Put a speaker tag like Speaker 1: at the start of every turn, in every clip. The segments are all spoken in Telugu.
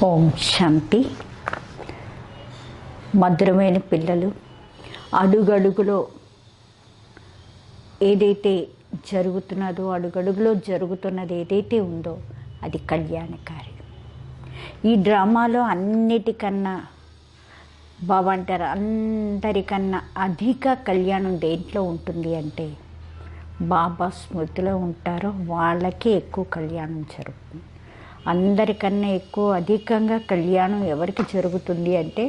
Speaker 1: ఓం శాంతి. మధురమైన పిల్లలు, అడుగడుగులో ఏదైతే జరుగుతున్నదో, అడుగడుగులో జరుగుతున్నది ఏదైతే ఉందో అది కళ్యాణకారి. ఈ డ్రామాలో అన్నిటికన్నా బాగుంటారు, అందరికన్నా అధిక కళ్యాణం దేంట్లో ఉంటుంది అంటే బాబా స్మృతిలో ఉంటారో వాళ్ళకే ఎక్కువ కళ్యాణం జరుగుతుంది. అందరికన్నా ఎక్కువ అధికంగా కళ్యాణం ఎవరికి జరుగుతుంది అంటే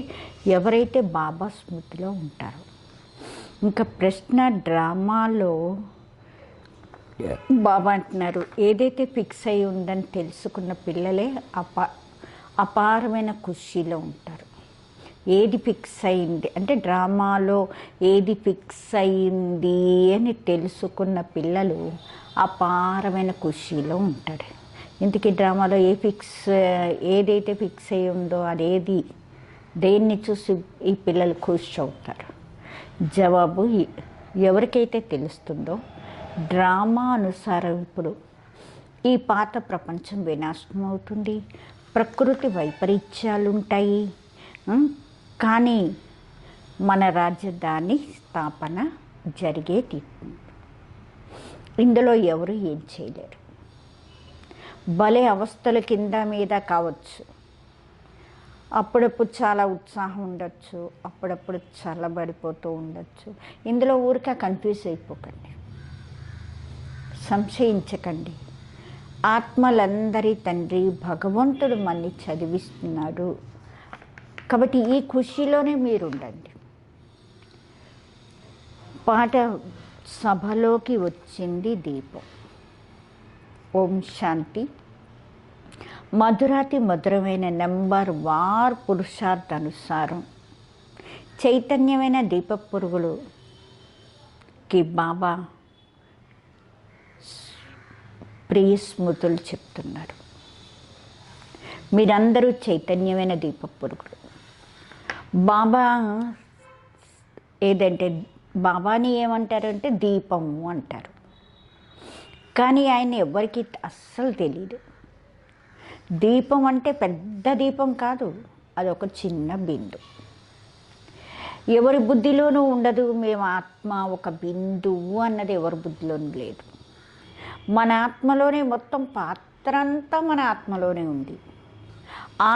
Speaker 1: ఎవరైతే బాబా స్మృతిలో ఉంటారో. ఇంకా ప్రశ్న డ్రామాలో బాబా అంటున్నారు, ఏదైతే ఫిక్స్ అయి ఉందని తెలుసుకున్న పిల్లలే అపారమైన ఖుషీలో ఉంటారు. ఏది ఫిక్స్ అయింది అంటే డ్రామాలో ఏది ఫిక్స్ అయింది అని తెలుసుకున్న పిల్లలు అపారమైన ఖుషీలో ఉంటారు. ఇంతకీ డ్రామాలో ఏదైతే ఫిక్స్ అయి ఉందో అదేది, దేన్ని చూసి ఈ పిల్లలు ఖుషి అవుతారు? జవాబు, ఎవరికైతే తెలుస్తుందో డ్రామా అనుసారం ఇప్పుడు ఈ పాత ప్రపంచం వినాశనం అవుతుంది, ప్రకృతి వైపరీత్యాలు ఉంటాయి, కానీ మన రాజధాని స్థాపన జరిగేది. ఇందులో ఎవరు ఏం చేయలేరు. భలే అవస్థల కింద మీద కావచ్చు, అప్పుడప్పుడు చాలా ఉత్సాహం ఉండొచ్చు, అప్పుడప్పుడు చల్లబడిపోతూ ఉండొచ్చు. ఇందులో ఊరికే కన్ఫ్యూజ్ అయిపోకండి, సంశయించకండి. ఆత్మలందరి తండ్రి భగవంతుడు మనని చదివిస్తున్నాడు కాబట్టి ఈ ఖుషీలోనే మీరు ఉండండి. పాట సభలోకి వచ్చింది దీపం. ఓం శాంతి. మధురాతి మధురమైన నెంబర్ వార్ పురుషార్థానుసారం చైతన్యమైన దీప పురుగులుకి బాబా ప్రియ స్మృతులు చెప్తున్నారు. మీరందరూ చైతన్యమైన దీప పురుగులు. బాబా ఏదంటే బాబాని ఏమంటారంటే దీపము అంటారు, కానీ ఆయన ఎవ్వరికి అస్సలు తెలియదు. దీపం అంటే పెద్ద దీపం కాదు, అదొక చిన్న బిందు. ఎవరి బుద్ధిలోనూ ఉండదు మేము ఆత్మ ఒక బిందువు అన్నది ఎవరి బుద్ధిలోనూ లేదు. మన ఆత్మలోనే మొత్తం పాత్ర అంతా మన ఆత్మలోనే ఉంది.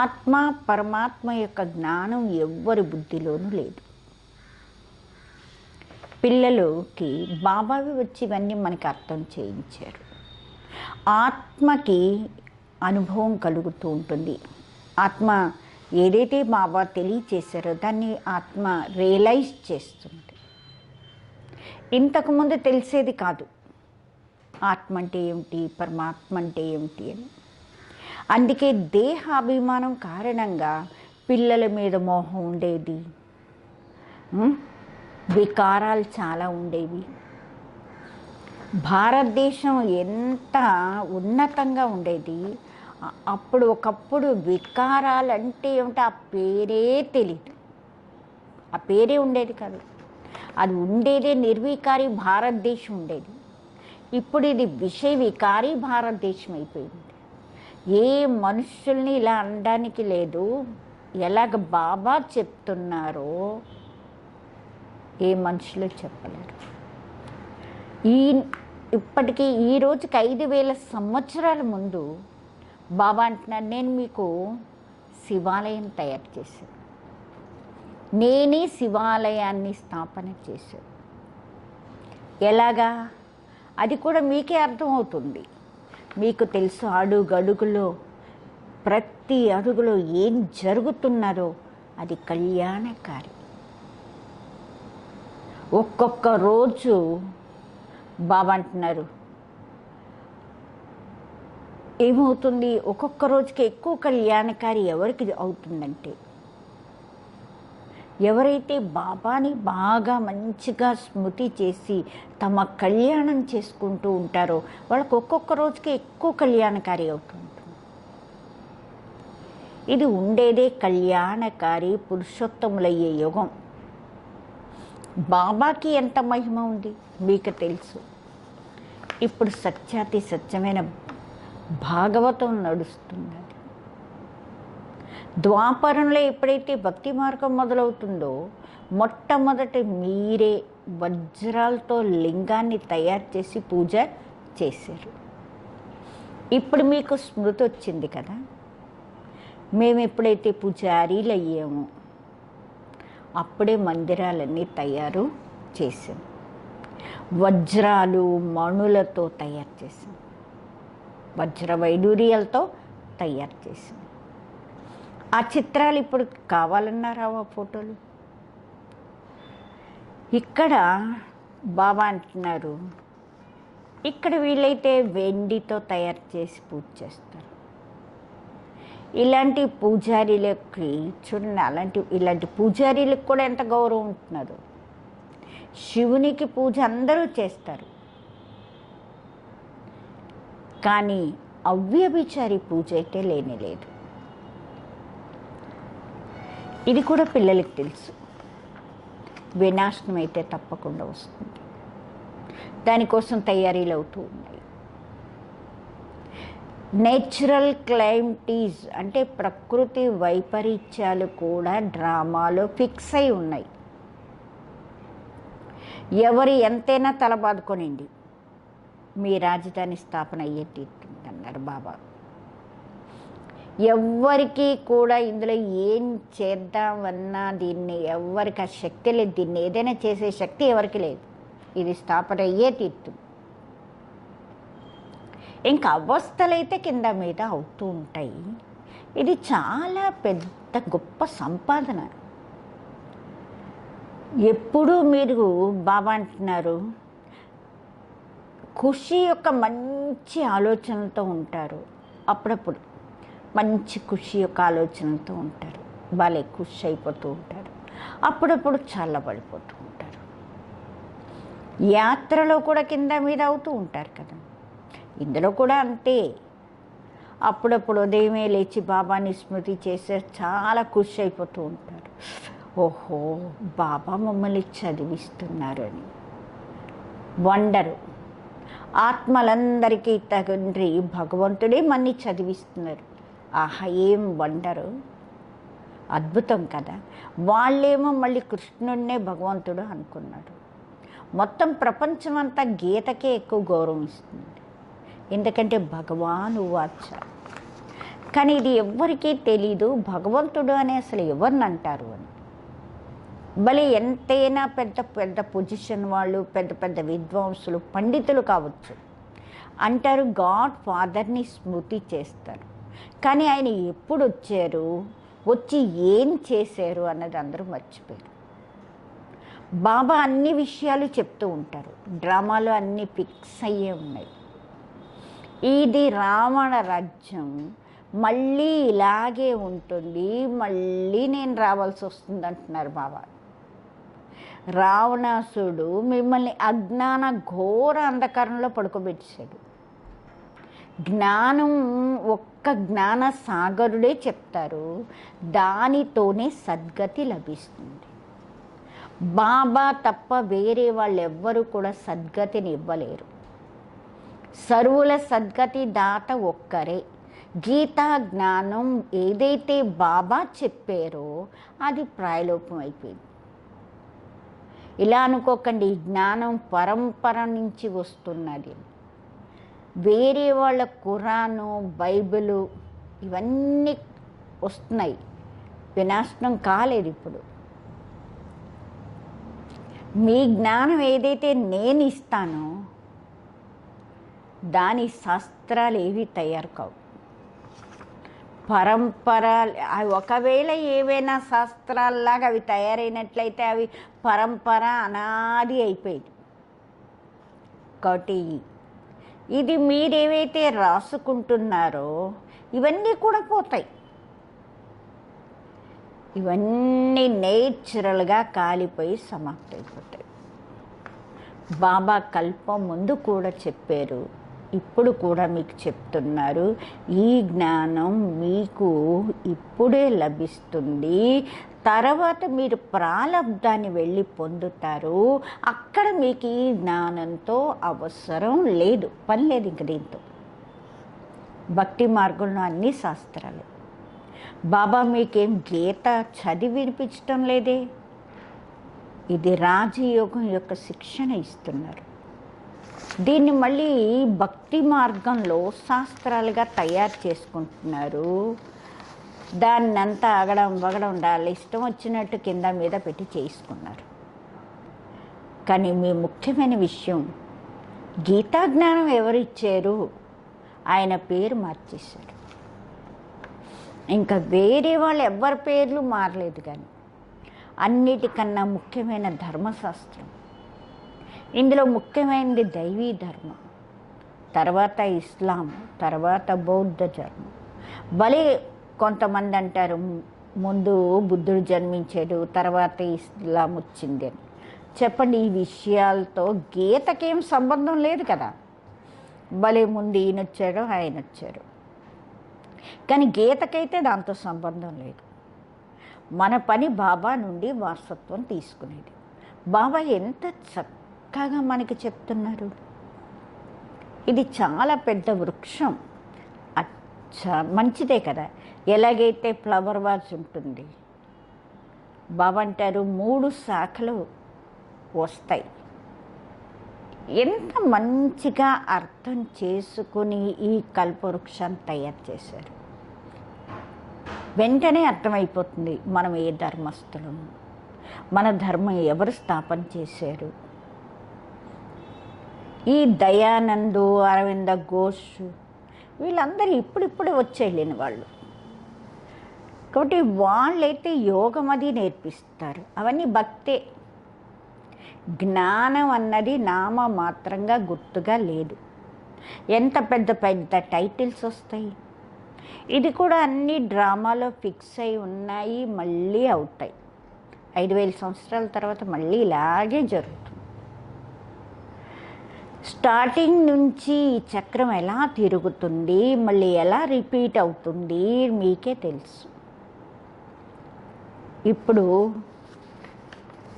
Speaker 1: ఆత్మ పరమాత్మ యొక్క జ్ఞానం ఎవ్వరి బుద్ధిలోనూ లేదు. పిల్లలకి బాబావి వచ్చి ఇవన్నీ మనకి అర్థం చేయించారు. ఆత్మకి అనుభవం కలుగుతూ ఉంటుంది. ఆత్మ ఏదైతే బాబా తెలియచేశారో దాన్ని ఆత్మ రియలైజ్ చేస్తుంది. ఇంతకుముందు తెలిసేది కాదు ఆత్మ అంటే ఏమిటి, పరమాత్మ అంటే ఏమిటి అని. అందుకే దేహాభిమానం కారణంగా పిల్లల మీద మోహం ఉండేది, వికారాలు చాలా ఉండేవి. భారతదేశం ఎంత ఉన్నతంగా ఉండేది, అప్పుడు ఒకప్పుడు వికారాలు అంటే ఏమిటో ఆ పేరే తెలియదు, ఆ పేరే ఉండేది కాదు. అది ఉండేదే నిర్వికారి భారతదేశం ఉండేది. ఇప్పుడు ఇది విషయ వికారి భారతదేశం అయిపోయింది. ఏ మనుషుల్ని ఇలా అనడానికి లేదు. ఎలాగ బాబా చెప్తున్నారో ఏ మనుషులు చెప్పలేరు. ఇప్పటికీ ఈ రోజుకి 5000 సంవత్సరాల ముందు బాబా అంటున్నారు, నేను మీకు శివాలయం తయారు చేశాను, నేనే శివాలయాన్ని స్థాపన చేశాను. ఎలాగా అది కూడా మీకే అర్థమవుతుంది. మీకు తెలుసు అడుగడుగులో ప్రతి అడుగులో ఏం జరుగుతున్నదో అది కళ్యాణకారి. ఒక్కొక్క రోజు బాబా అంటున్నారు ఏమవుతుంది, ఒక్కొక్క రోజుకి ఎక్కువ కళ్యాణకారి ఎవరికి అవుతుందంటే ఎవరైతే బాబాని బాగా మంచిగా స్మృతి చేసి తమ కళ్యాణం చేసుకుంటూ ఉంటారో వాళ్ళకు ఒక్కొక్క రోజుకి ఎక్కువ కళ్యాణకారి అవుతుంది. ఇది ఉండేదే కళ్యాణకారి పురుషోత్తములయ్యే యుగం. బాబాకి ఎంత మహిమ ఉంది మీకు తెలుసు. ఇప్పుడు సత్యాతి సత్యమైన భాగవతం నడుస్తున్నది. ద్వాపరంలో ఎప్పుడైతే భక్తి మార్గం మొదలవుతుందో మొట్టమొదటి మీరే వజ్రాలతో లింగాన్ని తయారు చేసి పూజ చేశారు. ఇప్పుడు మీకు స్మృతి వచ్చింది కదా, మేము ఎప్పుడైతే పూజారీలు అయ్యామో అప్పుడే మందిరాలన్నీ తయారు చేసాం. వజ్రాలు మణులతో తయారు చేసాం, వజ్ర వైడూర్యాలతో తయారు చేసాం. ఆ చిత్రాలు ఇప్పుడు కావాలన్నారా ఆ ఫోటోలు? ఇక్కడ బాబా అంటున్నారు, ఇక్కడ వీళ్ళైతే వెండితో తయారు చేసి పూజ చేస్తారు. ఇలాంటి పూజారీలకి చూడండి, ఇలాంటి పూజారీలకు కూడా ఎంత గౌరవం ఉంటున్నారు. శివునికి పూజ అందరూ చేస్తారు, కానీ అవ్యభిచారి పూజ అయితే లేనే లేదు. ఇది కూడా పిల్లలకి తెలుసు. వినాశనం అయితే తప్పకుండా వస్తుంది, దానికోసం తయారీలు అవుతూ ఉన్నాయి. నేచురల్ క్లైమిటీస్ అంటే ప్రకృతి వైపరీత్యాలు కూడా డ్రామాలో ఫిక్స్ అయి ఉన్నాయి. ఎవరు ఎంతైనా తలబాదుకొనండి, మీ రాజధాని స్థాపన అయ్యేది అన్నారు బాబా. ఎవ్వరికి కూడా ఇందులో ఏం చేద్దామన్నా దీన్ని ఎవరికి ఆ శక్తి లేదు, దీన్ని ఏదైనా చేసే శక్తి ఎవరికి లేదు. ఇది స్థాపన అయ్యే తీర్థం. ఇంకా అవస్థలైతే కింద మీద అవుతూ ఉంటాయి. ఇది చాలా పెద్ద గొప్ప సంపాదన. ఎప్పుడూ మీరు బాబా అంటున్నారు, ఖుషి యొక్క మంచి ఆలోచనలతో ఉంటారు. అప్పుడప్పుడు మంచి ఖుషి యొక్క ఆలోచనలతో ఉంటారు, వాళ్ళే ఖుషి అయిపోతూ ఉంటారు. అప్పుడప్పుడు చల్లబడిపోతూ ఉంటారు. యాత్రలో కూడా కింద మీద అవుతూ ఉంటారు కదా, ఇందులో కూడా అంతే. అప్పుడప్పుడు ఉదయమే లేచి బాబాని స్మృతి చేసే చాలా ఖుషి అయిపోతూ ఉంటారు. ఓహో, బాబా మమ్మల్ని చదివిస్తున్నారు అని వండరు. ఆత్మలందరికీ తండ్రి భగవంతుడే మన్ని చదివిస్తున్నారు. ఆహా, ఏం వండరు, అద్భుతం కదా. వాళ్ళేమో మళ్ళీ కృష్ణుడినే భగవంతుడు అనుకున్నాడు. మొత్తం ప్రపంచం అంతా గీతకే ఎక్కువ గౌరవం ఇస్తుంది, ఎందుకంటే భగవాను వాచ. కానీ ఇది ఎవ్వరికీ తెలీదు, భగవంతుడు అని అసలు ఎవరిని అంటారు అని. భలే ఎంతైనా పెద్ద పెద్ద పొజిషన్ వాళ్ళు, పెద్ద పెద్ద విద్వాంసులు, పండితులు కావచ్చు, అంటారు గాడ్ ఫాదర్ని స్మృతి చేస్తారు. కానీ ఆయన ఎప్పుడు వచ్చారు, వచ్చి ఏం చేశారు అన్నది అందరూ మర్చిపోయారు. బాబా అన్ని విషయాలు చెప్తూ ఉంటారు, డ్రామాలు అన్నీ ఫిక్స్ అయ్యే ఉన్నాయి. ఇది రావణ రాజ్యం, మళ్ళీ ఇలాగే ఉంటుంది, మళ్ళీ నేను రావాల్సి వస్తుంది అంటున్నారు బాబా. రావణాసుడు మిమ్మల్ని అజ్ఞాన ఘోర అంధకారంలో పడుకోబెట్టేశాడు. జ్ఞానం ఒక్క జ్ఞాన సాగరుడే చెప్తారు, దానితోనే సద్గతి లభిస్తుంది. బాబా తప్ప వేరే వాళ్ళు ఎవ్వరూ కూడా సద్గతిని ఇవ్వలేరు. సర్వుల సద్గతి దాత ఒక్కరే. గీతా జ్ఞానం ఏదైతే బాబా చెప్పారో అది ప్రాయలోపం అయిపోయింది. ఇలా అనుకోకండి, జ్ఞానం పరంపర నుంచి వస్తున్నది. వేరే వాళ్ళ ఖురాను, బైబిలు ఇవన్నీ వస్తున్నాయి, వినాశనం కాలేదు. ఇప్పుడు మీ జ్ఞానం ఏదైతే నేను ఇస్తానో దాని శాస్త్రాలు ఏవి తయారు కావు. పరంపర ఒకవేళ ఏవైనా శాస్త్రాల్లాగా అవి తయారైనట్లయితే అవి పరంపర అనాది అయిపోయింది. కాబట్టి ఇది మీరేవైతే రాసుకుంటున్నారో ఇవన్నీ కూడా పోతాయి. ఇవన్నీ నేచురల్గా కాలిపోయి సమాప్తమైపోతాయి. బాబా కల్పం ముందు కూడా చెప్పారు, ఇప్పుడు కూడా మీకు చెప్తున్నారు, ఈ జ్ఞానం మీకు ఇప్పుడే లభిస్తుంది. తర్వాత మీరు ప్రాలబ్ధాన్ని వెళ్ళి పొందుతారు. అక్కడ మీకు ఈ జ్ఞానంతో అవసరం లేదు, పని లేదు ఇంక దీంతో. భక్తి మార్గంలో అన్ని శాస్త్రాలు. బాబా మీకేం గీత చదివి వినిపించటం లేదే? ఇది రాజయోగం యొక్క శిక్షణ ఇస్తున్నారు. దీన్ని మళ్ళీ భక్తి మార్గంలో శాస్త్రాలుగా తయారు చేసుకుంటున్నారు. దాన్నంతా అగడం వగడం ఉండాలి, ఇష్టం వచ్చినట్టు కింద మీద పెట్టి చేసుకున్నారు. కానీ మీ ముఖ్యమైన విషయం, గీతా జ్ఞానం ఎవరిచ్చారు? ఆయన పేరు మార్చేశారు. ఇంకా వేరే వాళ్ళు ఎవ్వరి పేర్లు మారలేదు. కానీ అన్నిటికన్నా ముఖ్యమైన ధర్మశాస్త్రం, ఇందులో ముఖ్యమైనది దైవీ ధర్మం, తర్వాత ఇస్లాం, తర్వాత బౌద్ధ ధర్మం. భలే కొంతమంది అంటారు ముందు బుద్ధుడు జన్మించాడు, తర్వాత ఇస్లాం వచ్చింది అని. చెప్పండి, ఈ విషయాలతో గీతకేం సంబంధం లేదు కదా. భలే ముందు ఈయన వచ్చాడు, ఆయన వచ్చారు. కానీ గీతకైతే దాంతో సంబంధం లేదు. మన పని బాబా నుండి వారసత్వం తీసుకునేది. బాబా ఎంత చక్కగా మనకి చెప్తున్నారు. ఇది చాలా పెద్ద వృక్షం, మంచిదే కదా. ఎలాగైతే ఫ్లవర్ వాజ్ ఉంటుంది, బాబా అంటారు 3 శాఖలు వస్తాయి. ఎంత మంచిగా అర్థం చేసుకుని ఈ కల్పవృక్షాన్ని తయారు చేశారు. వెంటనే అర్థమైపోతుంది మనం ఏ ధర్మస్థులము, మన ధర్మం ఎవరు స్థాపన చేశారు. ఈ దయానందు, అరవింద ఘోష్ వీళ్ళందరూ ఇప్పుడిప్పుడే వచ్చేళ్ళిన వాళ్ళు. కాబట్టి వాళ్ళైతే యోగం అది నేర్పిస్తారు. అవన్నీ భక్తే. జ్ఞానం అన్నది నామ మాత్రంగా గుర్తుగా లేదు. ఎంత పెద్ద పెద్ద టైటిల్స్ వస్తాయి. ఇది కూడా అన్ని డ్రామాలో ఫిక్స్ అయి ఉన్నాయి, మళ్ళీ అవుతాయి. 5000 సంవత్సరాల తర్వాత మళ్ళీ ఇలాగే జరుగుతుంది. స్టార్టింగ్ నుంచి ఈ చక్రం ఎలా తిరుగుతుంది, మళ్ళీ ఎలా రిపీట్ అవుతుంది మీకే తెలుసు. ఇప్పుడు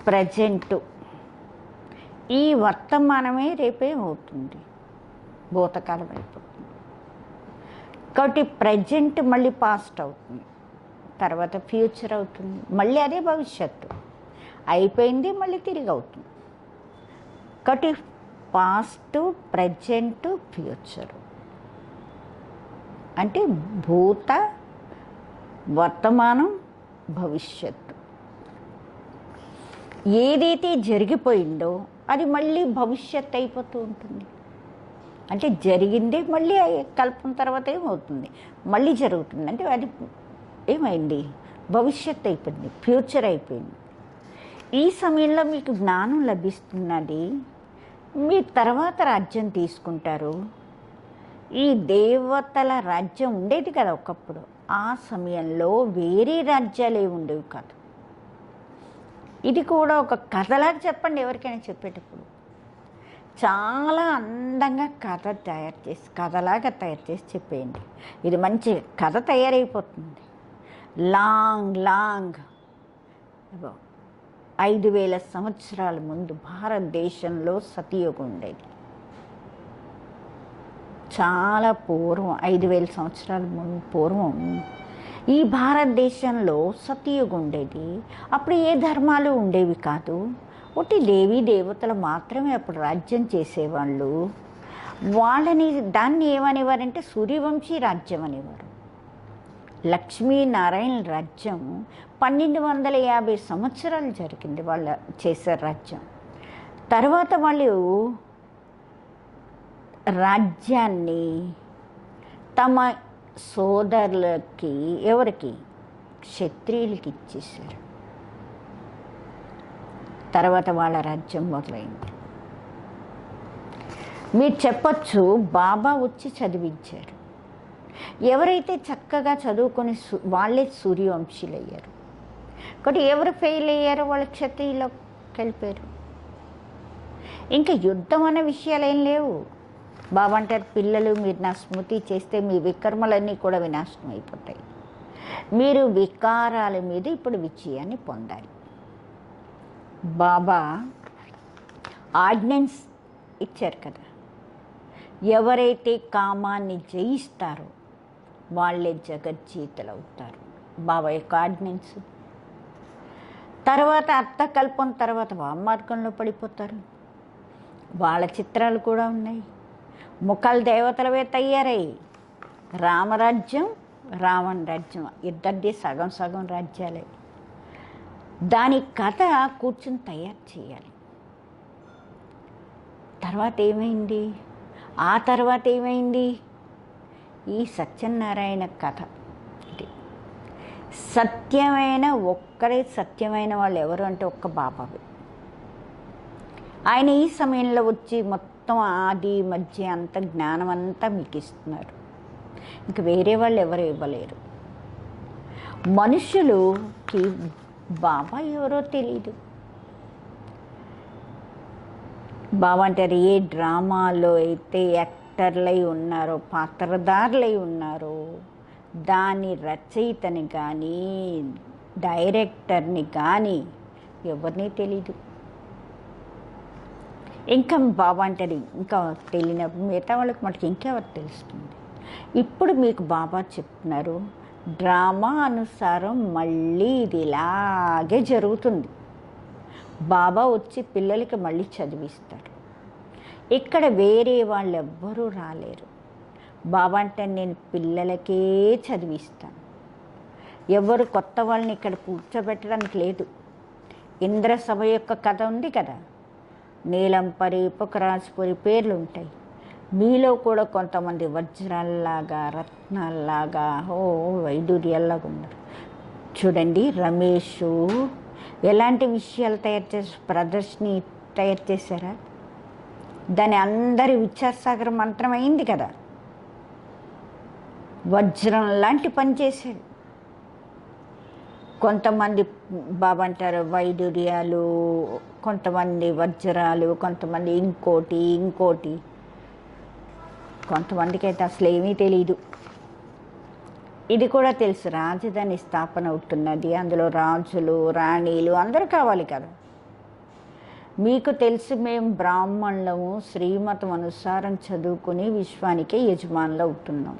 Speaker 1: ప్రజెంటు ఈ వర్తమానమే రేపేమవుతుంది, భూతకాలం అయిపోతుంది. కాబట్టి ప్రజెంట్ మళ్ళీ పాస్ట్ అవుతుంది, తర్వాత ఫ్యూచర్ అవుతుంది, మళ్ళీ అదే భవిష్యత్తు అయిపోయింది, మళ్ళీ తిరిగి అవుతుంది. కాబట్టి పాస్ట్, ప్రజెంట్, ఫ్యూచరు అంటే భూత, వర్తమానం, భవిష్యత్తు. ఏదైతే జరిగిపోయిందో అది మళ్ళీ భవిష్యత్తు అయిపోతూ ఉంటుంది. అంటే జరిగిందే మళ్ళీ కల్పన తర్వాత ఏమవుతుంది, మళ్ళీ జరుగుతుంది. అంటే అది ఏమైంది, భవిష్యత్తు అయిపోయింది, ఫ్యూచర్ అయిపోయింది. ఈ సమయంలో మీకు జ్ఞానం లభిస్తున్నది. మీ తర్వాత రాజ్యం తీసుకుంటారు. ఈ దేవతల రాజ్యం ఉండేది కదా ఒకప్పుడు. ఆ సమయంలో వేరే రాజ్యాలు ఏమి ఉండేవి కాదు. ఇది కూడా ఒక కథలాగా చెప్పండి ఎవరికైనా చెప్పేటప్పుడు. చాలా అందంగా కథలాగా తయారు చేసి చెప్పేయండి. ఇది మంచి కథ తయారైపోతుంది. లాంగ్ 5000 సంవత్సరాల ముందు భారతదేశంలో సతయుగం ఉండేది. చాలా పూర్వం, 5000 సంవత్సరాల పూర్వం ఈ భారతదేశంలో సతయుగం ఉండేది. అప్పుడు ఏ ధర్మాలు ఉండేవి కాదు. ఒకటి దేవీ దేవతలు మాత్రమే అప్పుడు రాజ్యం చేసేవాళ్ళు. దాన్ని ఏమనేవారంటే సూర్యవంశీ రాజ్యం అనేవారు. లక్ష్మీనారాయణ రాజ్యం 1250 సంవత్సరాలు జరిగింది వాళ్ళ చేసే రాజ్యం. తర్వాత వాళ్ళు రాజ్యాన్ని తమ సోదరులకి, ఎవరికి, క్షత్రియులకి ఇచ్చేసారు. తర్వాత వాళ్ళ రాజ్యం మొదలైంది. మీరు చెప్పచ్చు బాబా వచ్చి చదివించారు. ఎవరైతే చక్కగా చదువుకొని వాళ్ళే సూర్యవంశీలు అయ్యారు. కాబట్టి ఎవరు ఫెయిల్ అయ్యారో వాళ్ళు క్షత్రియులకు వెళ్ళిపోయారు. ఇంకా యుద్ధం అనే విషయాలు ఏం లేవు. బాబా అంటారు, పిల్లలు మీరు నా స్మృతి చేస్తే మీ వికర్మలన్నీ కూడా వినాశనం అయిపోతాయి. మీరు వికారాల మీద ఇప్పుడు విజయాన్ని పొందాలి. బాబా ఆర్డినెన్స్ ఇచ్చారు కదా, ఎవరైతే కామాన్ని జయిస్తారో వాళ్ళే జగజ్జీతులు అవుతారు. బాబా యొక్క ఆర్డినెన్స్. తర్వాత అర్థకల్పం తర్వాత వామార్గంలో పడిపోతారు. వాళ్ళ చిత్రాలు కూడా ఉన్నాయి. ముఖాలు దేవతలవే తయారయ్యి రామరాజ్యం రావణ రాజ్యం ఇద్దరిది సగం సగం రాజ్యాలే. దాని కథ కూర్చుని తయారు చేయాలి. తర్వాత ఏమైంది? ఆ తర్వాత ఏమైంది? ఈ సత్యనారాయణ కథ. సత్యమైన ఒక్కడే సత్యమైన వాళ్ళు ఎవరు అంటే ఒక్క బాబావే. ఆయన ఈ సమయంలో వచ్చి మొత్తం ఆది మధ్య అంత జ్ఞానం అంతా మీకు ఇస్తున్నారు. ఇంక వేరే వాళ్ళు ఎవరు ఇవ్వలేరు. మనుషులుకి బాబా ఎవరో తెలియదు. బాబా అంటారు, ఏ డ్రామాలో అయితే యాక్టర్లై ఉన్నారో, పాత్రధారులై ఉన్నారో, దాని రచయితని కానీ డైరెక్టర్ని కానీ ఎవరిని తెలీదు. ఇంకా బాబా అంటారు, ఇంకా తెలియనప్పుడు మిగతా వాళ్ళకి మనకి ఇంకెవరు తెలుస్తుంది. ఇప్పుడు మీకు బాబా చెప్తున్నారు, డ్రామా అనుసారం మళ్ళీ ఇది ఇలాగే జరుగుతుంది. బాబా వచ్చి పిల్లలకి మళ్ళీ చదివిస్తాడు. ఇక్కడ వేరే వాళ్ళు ఎవ్వరూ రాలేరు. బాబా అంటే నేను పిల్లలకే చదివిస్తాను. ఎవరు కొత్త వాళ్ళని ఇక్కడ కూర్చోబెట్టడానికి లేదు. ఇంద్రసభ యొక్క కథ ఉంది కదా, నీలంపరి పుకరాజపురి పేర్లు ఉంటాయి. మీలో కూడా కొంతమంది వజ్రాల్లాగా రత్నాల్లాగా వైడూర్యాల్లాగా ఉన్నారు. చూడండి, రమేష్ ఎలాంటి విషయాలు తయారు చేసి ప్రదర్శని తయారు చేశారా? దాని అందరి విచారసాగర మంత్రం అయింది కదా. వజ్రం లాంటి పని చేశాడు. కొంతమంది బాబా అంటారు వైడూర్యాలు, కొంతమంది వజ్రాలు, కొంతమంది ఇంకోటి. కొంతమందికి అయితే అసలు ఏమీ తెలీదు. ఇది కూడా తెలుసు, రాజధాని స్థాపన అవుతున్నది, అందులో రాజులు రాణీలు అందరూ కావాలి కదా. మీకు తెలుసు, మేము బ్రాహ్మణులము, శ్రీమతం అనుసారం చదువుకుని విశ్వానికే యజమానులు అవుతున్నాం.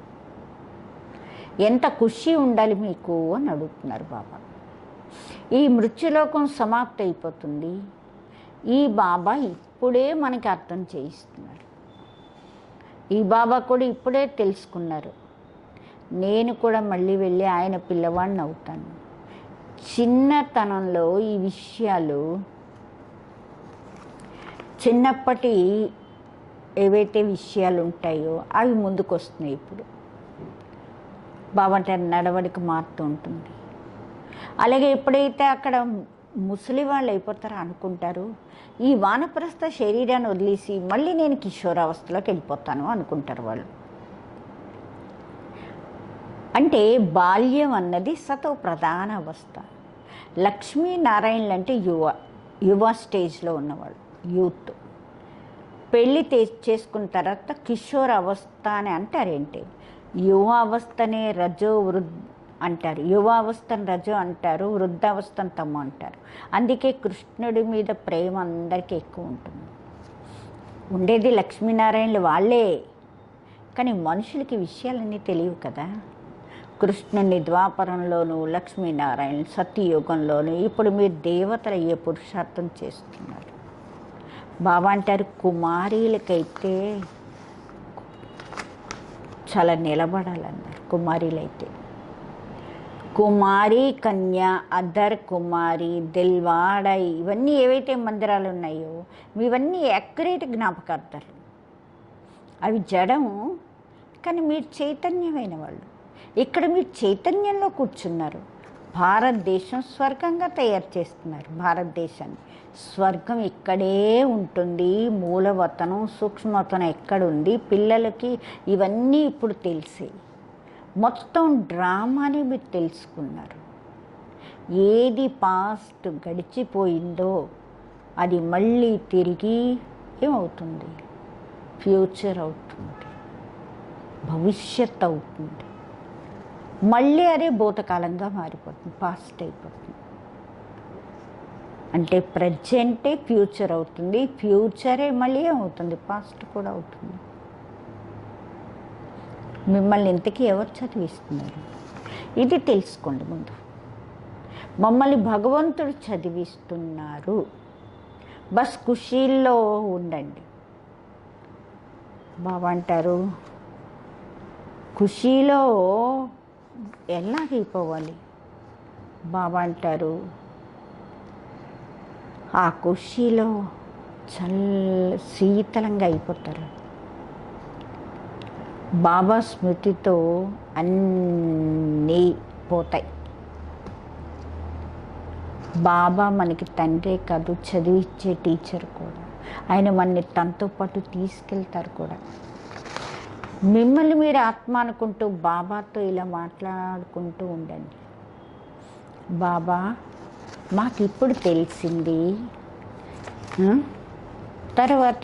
Speaker 1: ఎంత ఖుషి ఉండాలి మీకు అని అడుగుతున్నారు బాబా. ఈ మృత్యులోకం సమాప్తి అయిపోతుంది. ఈ బాబా ఇప్పుడే మనకి అర్థం చేయిస్తున్నారు. ఈ బాబా కూడా ఇప్పుడే తెలుసుకున్నారు, నేను కూడా మళ్ళీ వెళ్ళి ఆయన పిల్లవాడిని అవుతాను. చిన్నతనంలో ఈ విషయాలు, చిన్నప్పటి ఏవైతే విషయాలు ఉంటాయో అవి ముందుకు వస్తున్నాయి. ఇప్పుడు బాబా అంటే నడవడిక మారుతూ ఉంటుంది. అలాగే ఎప్పుడైతే అక్కడ ముసలి వాళ్ళు అయిపోతారో అనుకుంటారు, ఈ వానప్రస్థ శరీరాన్ని వదిలేసి మళ్ళీ నేను కిషోరావస్థలోకి వెళ్ళిపోతాను అనుకుంటారు వాళ్ళు. అంటే బాల్యం అన్నది సతో ప్రధాన అవస్థ. లక్ష్మీనారాయణలు అంటే యువ స్టేజ్లో ఉన్నవాళ్ళు, యూత్. పెళ్ళి చేసుకున్న తర్వాత కిషోర అవస్థ అని అంటారేంటి? యువ అవస్థనే రజో అంటారు, యువ అవస్థను రజో అంటారు, వృద్ధావస్థను తమ్ము అంటారు. అందుకే కృష్ణుడి మీద ప్రేమ అందరికీ ఎక్కువ ఉంటుంది. ఉండేది లక్ష్మీనారాయణలు వాళ్ళే, కానీ మనుషులకి విషయాలన్నీ తెలియవు కదా. కృష్ణుని ద్వాపరంలోనూ, లక్ష్మీనారాయణ సత్యయుగంలోనూ, ఇప్పుడు మీరు దేవతలు అయ్యే పురుషార్థం చేస్తున్నారు. బాబా అంటారు, కుమారీలకైతే చాలా నిలబడాలన్నారు. కుమారీలైతే కుమారి, కన్య, అదర్ కుమారి, దిల్వాడ, ఇవన్నీ ఏవైతే మందిరాలు ఉన్నాయో ఇవన్నీ యాక్యురేట్ జ్ఞాపకార్థాలు. అవి జడము, కానీ మీరు చైతన్యమైన వాళ్ళు. ఇక్కడ మీరు చైతన్యంలో కూర్చున్నారు. భారతదేశం స్వర్గంగా తయారు చేస్తున్నారు. భారతదేశాన్ని స్వర్గం ఇక్కడే ఉంటుంది. మూలవతనం సూక్ష్మవతనం ఎక్కడుంది? పిల్లలకి ఇవన్నీ ఇప్పుడు తెలిసి మొత్తం డ్రామాని మీరు తెలుసుకున్నారు. ఏది పాస్ట్ గడిచిపోయిందో అది మళ్ళీ తిరిగి ఏమవుతుంది? ఫ్యూచర్ అవుతుంది, భవిష్యత్ అవుతుంది. మళ్ళీ అదే భూతకాలంగా మారిపోతుంది, పాస్ట్ అయిపోతుంది. అంటే ప్రజెంటే ఫ్యూచర్ అవుతుంది, ఫ్యూచరే మళ్ళీ ఏమవుతుంది? పాస్ట్ కూడా అవుతుంది. మిమ్మల్ని ఇంతకీ ఎవరు చదివిస్తున్నారు? ఇది తెలుసుకోండి ముందు. మమ్మల్ని భగవంతుడు చదివిస్తున్నారు, బస్ ఖుషీల్లో ఉండండి. బాబా అంటారు ఖుషీలో ఎలాగైపోవాలి. బాబా అంటారు ఆ ఖుషీలో శీతలంగా అయిపోతారు. బాబా స్మృతితో అన్నీ పోతాయి. బాబా మనకి తండ్రే కాదు, చదివించే టీచర్ కూడా. ఆయన మనని తనతో పాటు తీసుకెళ్తారు కూడా. మిమ్మల్ని మీరు ఆత్మ అనుకుంటూ బాబాతో ఇలా మాట్లాడుకుంటూ ఉండండి. బాబా మాకు ఇప్పుడు తెలిసింది, తర్వాత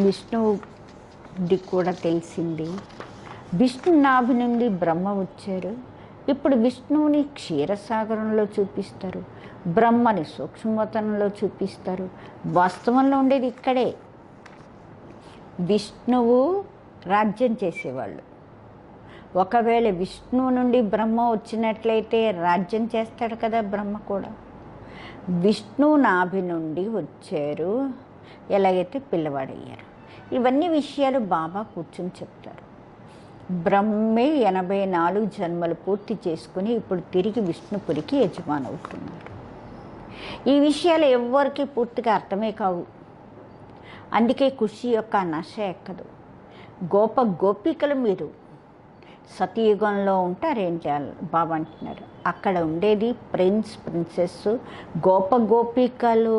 Speaker 1: విష్ణువుడి కూడా తెలిసింది. విష్ణు నాభి నుండి బ్రహ్మ వచ్చారు. ఇప్పుడు విష్ణువుని క్షీరసాగరంలో చూపిస్తారు, బ్రహ్మని సూక్ష్మవతనంలో చూపిస్తారు. వాస్తవంలో ఉండేది ఇక్కడే. విష్ణువు రాజ్యం చేసేవాళ్ళు. ఒకవేళ విష్ణువు నుండి బ్రహ్మ వచ్చినట్లయితే రాజ్యం చేస్తాడు కదా బ్రహ్మ కూడా. విష్ణువు నాభి నుండి వచ్చారు, ఎలాగైతే పిల్లవాడయ్యారు. ఇవన్నీ విషయాలు బాబా కూర్చొని చెప్తారు. బ్రహ్మే 84 జన్మలు పూర్తి చేసుకుని ఇప్పుడు తిరిగి విష్ణుపురికి యజమానవుతున్నారు. ఈ విషయాలు ఎవ్వరికీ పూర్తిగా అర్థమే కావు. అందుకే ఖుషి యొక్క నశ ఎక్కదు. గోపికలు మీరు సతయుగంలో ఉంటారేంటి బాబా అంటున్నారు. అక్కడ ఉండేది ప్రిన్సెస్, గోపికలు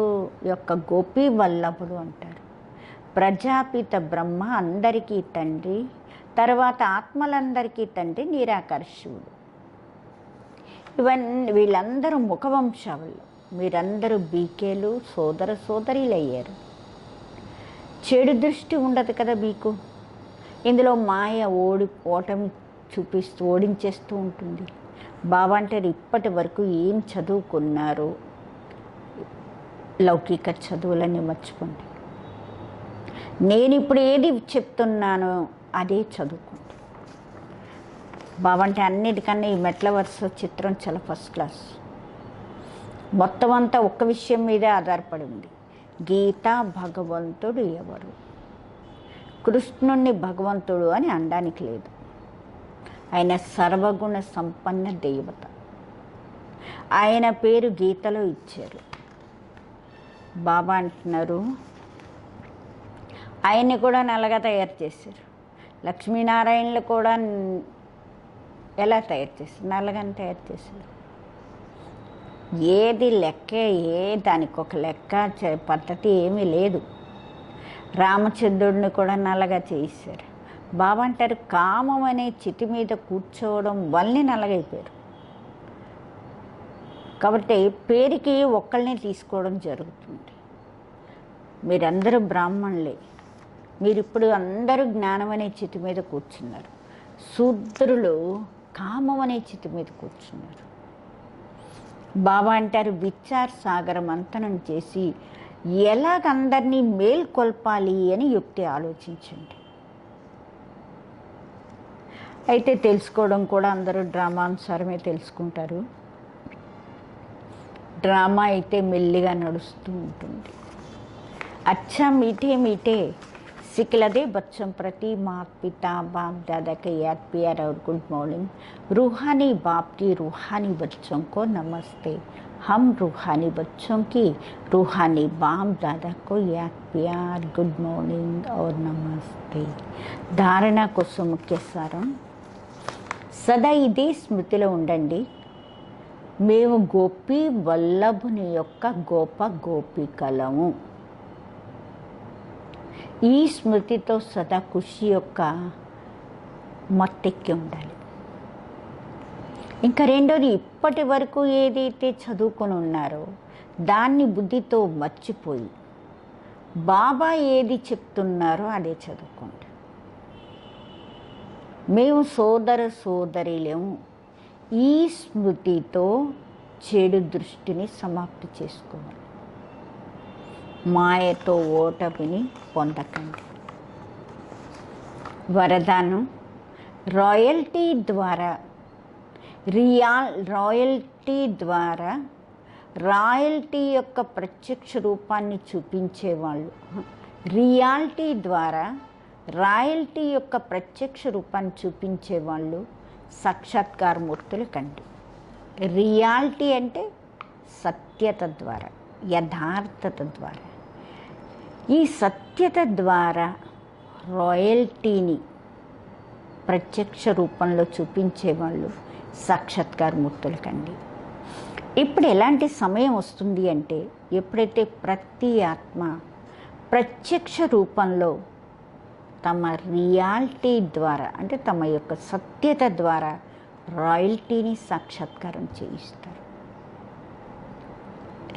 Speaker 1: యొక్క గోపీ వల్లభుడు అంటారు. ప్రజాపిత బ్రహ్మ అందరికీ తండ్రి, తర్వాత ఆత్మలందరికీ తండ్రి నిరాకార శివుడు. వీళ్ళందరూ ముఖవంశాలు. మీరందరూ బీకేలు, సోదరీలు అయ్యారు. చెడు దృష్టి ఉండదు కదా మీకు. ఇందులో మాయ ఓటమి ఓడించేస్తూ ఉంటుంది. బాబా అంటారు ఇప్పటి వరకు ఏం చదువుకున్నారు, లౌకిక చదువులన్నీ మర్చిపోండి. నేను ఇప్పుడు ఏది చెప్తున్నానో అదే చదువుకోండి. బాబా అంటే అన్నిటికన్నా ఈ మెట్ల వరుస చిత్రం చాలా ఫస్ట్ క్లాస్. మొత్తం అంతా ఒక్క విషయం మీదే ఆధారపడి ఉంది. గీత భగవంతుడు ఎవరు? కృష్ణుణ్ణి భగవంతుడు అని అనడానికి లేదు. ఆయన సర్వగుణ సంపన్న దేవత. ఆయన పేరు గీతలో ఇచ్చారు. బాబా అంటున్నారు ఆయన్ని కూడా నల్లగా తయారు చేశారు. లక్ష్మీనారాయణలు కూడా ఎలా తయారు చేశారు? నల్లగానే తయారు చేశారు. ఏది లెక్క, దానికి ఒక లెక్క పద్ధతి ఏమీ లేదు. రామచంద్రుడిని కూడా నల్లగా చేశారు. బాబా అంటారు కామం అనే చితి మీద కూర్చోవడం వల్లనే నల్లగైపోయారు. కాబట్టి పేరుకి ఒక్కళ్ళని తీసుకోవడం జరుగుతుంది. మీరందరూ బ్రాహ్మణులే. మీరు ఇప్పుడు అందరూ జ్ఞానం అనే చితి మీద కూర్చున్నారు. శూద్రులు కామం అనే చితి మీద కూర్చున్నారు. బాబా అంటారు విచార సాగర మంథనం చేసి ఎలాగందరినీ మేల్కొల్పాలి అని యుక్తి ఆలోచించండి. అయితే తెలుసుకోవడం కూడా అందరూ డ్రామానుసారమే తెలుసుకుంటారు. డ్రామా అయితే మెల్లిగా నడుస్తూ ఉంటుంది. అచ్చా మీఠే सिखलदे बच्चों प्रति माता पिता बाप दादा के याद प्यार और गुड मॉर्निंग. रूहानी बाप की रूहानी बच्चों को नमस्ते. हम रूहानी बच्चों की रूहानी बाप दादा को याद प्यार गुड मॉर्निंग और नमस्ते. धारणा కోసం ముఖ్య సారం సదా ఇదే స్మృతిలో ఉండండి. మేము గోపి వల్లభుని యొక్క గోపికలము. ఈ స్మృతితో సదా ఖుషి యొక్క మత్తెక్కి ఉండాలి. ఇంకా రెండోది ఇప్పటి వరకు ఏదైతే చదువుకొని ఉన్నారో దాన్ని బుద్ధితో మర్చిపోయి బాబా ఏది చెప్తున్నారో అదే చదువుకోండి. మేము సోదరీలేము. ఈ స్మృతితో చెడు దృష్టిని సమాప్తి చేసుకోవాలి. మాయతో ఓటమిని పొందకండి. వరదానం రాయల్టీ ద్వారా రాయల్టీ యొక్క ప్రత్యక్ష రూపాన్ని చూపించేవాళ్ళు. రియాలిటీ ద్వారా రాయల్టీ యొక్క ప్రత్యక్ష రూపాన్ని చూపించేవాళ్ళు సాక్షాత్కారమూర్తుల కండి. రియాలిటీ అంటే సత్యత ద్వారా, యథార్థత ద్వారా. ఈ సత్యత ద్వారా రాయల్టీని ప్రత్యక్ష రూపంలో చూపించేవాళ్ళు సాక్షాత్కారమూర్తుల కండి. ఇప్పుడు ఎలాంటి సమయం వస్తుంది అంటే, ఎప్పుడైతే ప్రతి ఆత్మ ప్రత్యక్ష రూపంలో తమ రియాలిటీ ద్వారా, అంటే తమ యొక్క సత్యత ద్వారా రాయల్టీని సాక్షాత్కారం చేయిస్తారు.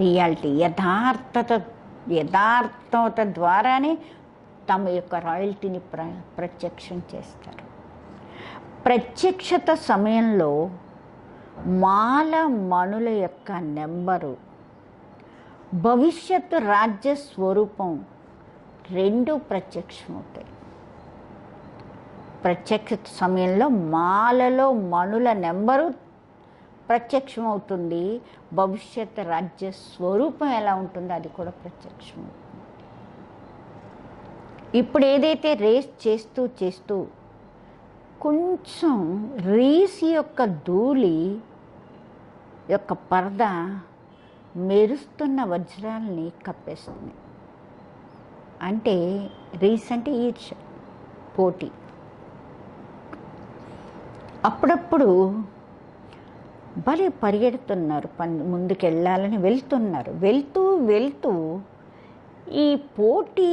Speaker 1: రియాలిటీ యథార్థత ద్వారానే తమ యొక్క రాయల్టీని ప్రత్యక్షం చేస్తారు. ప్రత్యక్షత సమయంలో మాల మణుల యొక్క నెంబరు, భవిష్యత్తు రాజ్య స్వరూపం రెండు ప్రత్యక్షమవుతాయి. ప్రత్యక్ష సమయంలో మాలలో మణుల నెంబరు ప్రత్యక్షమవుతుంది. భవిష్యత్తు రాజ్య స్వరూపం ఎలా ఉంటుందో అది కూడా ప్రత్యక్షమవుతుంది. ఇప్పుడు ఏదైతే రేస్ చేస్తూ కొంచెం రేస్ యొక్క ధూళి యొక్క పరద మెరుస్తున్న వజ్రాలని కప్పేస్తుంది. అంటే రేస్ అంటే ఈర్ష, పోటీ. అప్పుడప్పుడు భలే పరిగెడుతున్నారు, ముందుకు వెళ్ళాలని వెళ్తున్నారు. వెళ్తూ ఈ పోటీ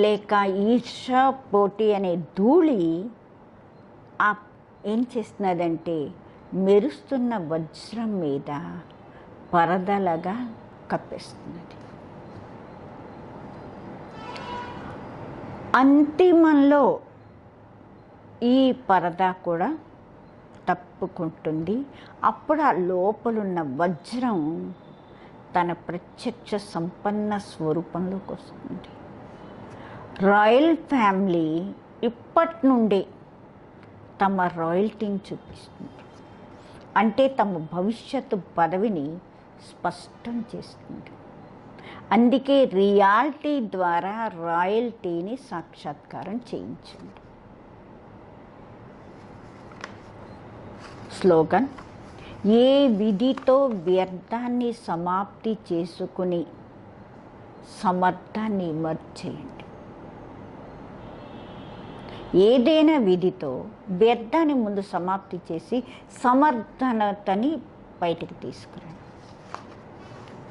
Speaker 1: లేక ఈర్ష, పోటీ అనే ధూళి ఏం చేస్తున్నదంటే మెరుస్తున్న వజ్రం మీద పరదలాగా కప్పేస్తున్నది. అంతిమంలో ఈ పరద కూడా తప్పుకుంటుంది. అప్పుడు ఆ లోపలున్న వజ్రం తన ప్రత్యక్ష సంపన్న స్వరూపంలోకి వస్తుంది. రాయల్ ఫ్యామిలీ ఇప్పటి నుండే తమ రాయల్టీని చూపిస్తుంది. అంటే తమ భవిష్యత్తు పదవిని స్పష్టం చేస్తుంది. అందుకే రియాలిటీ ద్వారా రాయల్టీని సాక్షాత్కారం చేయించండి. స్లోగన్: ఏ విధితో వ్యర్థాన్ని సమాప్తి చేసుకుని సమర్థాన్ని ఎమర్జ్ చేయండి. ఏదైనా విధితో వ్యర్థాన్ని ముందు సమాప్తి చేసి సమర్థనతని బయటికి తీసుకురండి.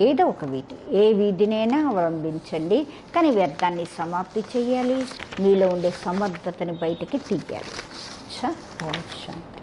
Speaker 1: ఏదో ఒక విధి, ఏ విధినైనా అవలంబించండి, కానీ వ్యర్థాన్ని సమాప్తి చేయాలి. మీలో ఉండే సమర్థతని బయటికి తీయాలి. ఓం శాంతి.